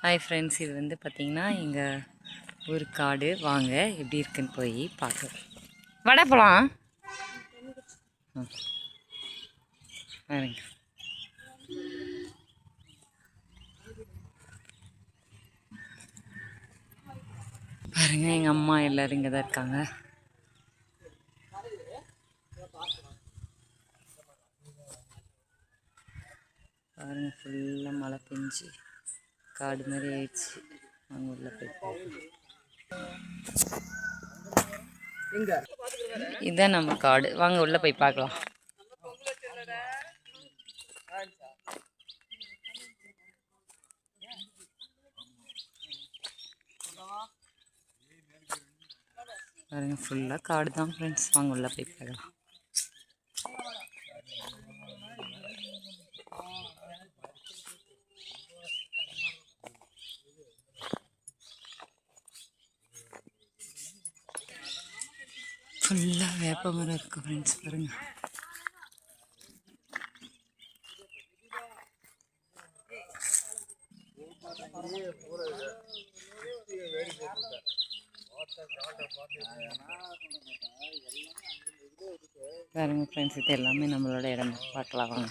Hi friends, இது வந்து பார்த்திங்கன்னா எங்கள் ஊர் காடு. வாங்க எப்படி இருக்குன்னு போய் பார்க்கலாம். வடை போகலாம். பாருங்க பாருங்க, எங்கள் அம்மா எல்லோரும் இங்கே தான் இருக்காங்க. பாருங்க, ஃபுல்லாக மழை பெஞ்சு காடு மாதிரி ஆயிடுச்சு. அவங்க உள்ள போய் இதுதான் நம்ம காடு. வாங்க உள்ள போய் பார்க்கலாம். பாருங்க, ஃபுல்லாக காடு தான் ஃப்ரெண்ட்ஸ். வாங்க உள்ள போய் பார்க்கலாம். ஃபுல்லாக வேப்ப மரம் இருக்குது ஃப்ரெண்ட்ஸ். பாருங்கள், பாருங்க ஃப்ரெண்ட்ஸ், இது எல்லாமே நம்மளோட இடம். பார்க்கலாம் வாங்க.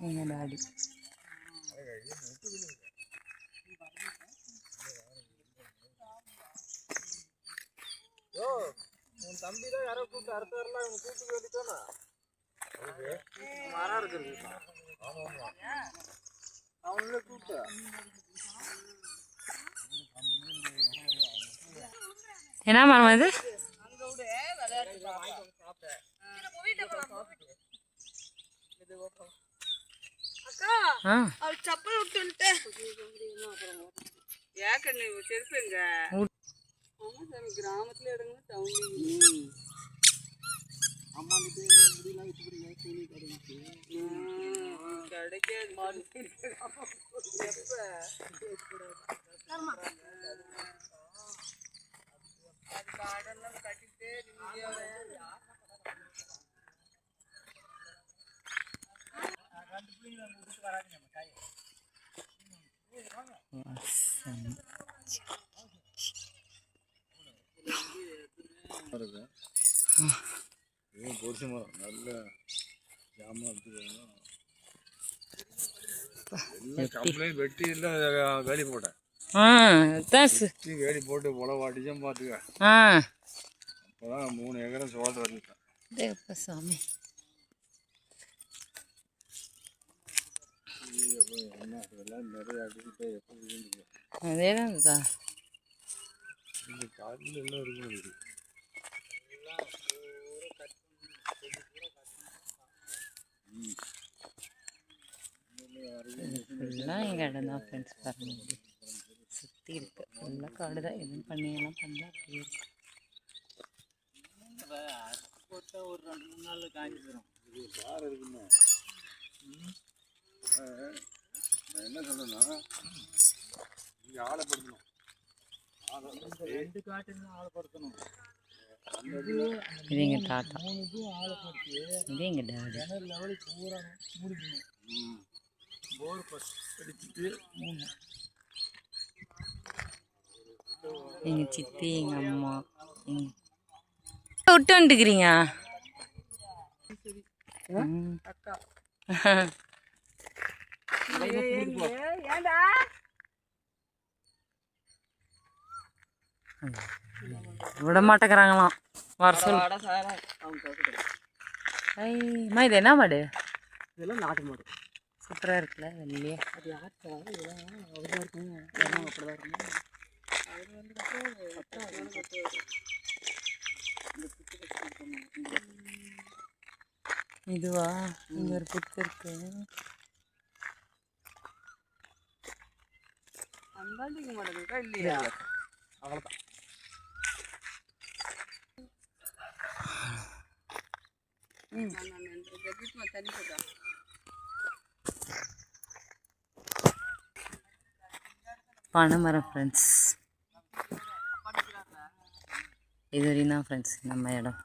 எங்கள் டாடி உன் தம்பி தான் யாரோ கூப்பிட்டு அடுத்த வரலாம். இவங்க கூப்பிட்டு வேண்டித்தானே மரம் இருக்குது. அவங்களே கூப்பிட்டு என்ன மரம் அது? చప్పలు ఉంటుంటే ఏకండి చెరిపోయింది கிராமத்துல இடங்க டவுன் காடெல்லாம் கட்டிட்டு பொரிச மரம் நல்ல ஜாமான் கம்ப்ளைண்ட் வெட்டி எல்லாம் வேலி போட்டேன். வேலி போட்டு உழவு அடிச்சும் பார்த்துக்க. அப்போதான் 3 ஏக்கரை சோளத்தை வந்துட்டேன். சாமி நிறைய அடிச்சுட்டு எப்போ அதேதான் இந்த காட்டில் எல்லாம் இருக்கு. ஃபுல்லாக எங்கள் இடம் தான் ஃப்ரெண்ட்ஸ். பாருங்க, சுற்றி இருக்குது. ஃபுல்லாக காடு தான். எதுவும் பண்ணியெல்லாம் பண்ணால் அப்படியே இருக்கு. ஒரு 2-3 நாள் காஞ்சி போயிடும். இது பாறை இருக்குன்னு நான் என்ன சொன்னேன்னா, இங்கே ஆளைப்படுத்தணும். 2 காட்டுன்னு ஆளைப்படுத்தணும். இது எங்கள் தாத்தா, இது எங்கள் டாடி. கிணறு லெவலுக்கு பூரா முடிக்கணும். போர் அடிச்சுட்டு 3 எங்கள் சித்தி, எங்கள் அம்மா விட்டு வந்துக்கிறீங்க. விட மாட்டேங்கிறாங்களாம் வர சொல்ல. இது என்ன மாடு? இதெல்லாம் நாட்டு மாடு. சூப்பராக இருக்குல்ல வெள்ளையே. அது யார்த்தா? இதெல்லாம் அப்படிதான் இருக்குங்க. இதெல்லாம் அப்படிதான் இருக்குங்க. அது வந்து இதுவா இங்க ஒரு புத்து இருக்கு. அந்தாண்டிக்க மாட்டேங்குதா இல்லையா? அவ்வளோதான். தண்ணி போடுறேன். பனைமரம் ஃப்ரெண்ட்ஸ். இது வரையும் தான் ஃப்ரெண்ட்ஸ் நம்ம இடம்.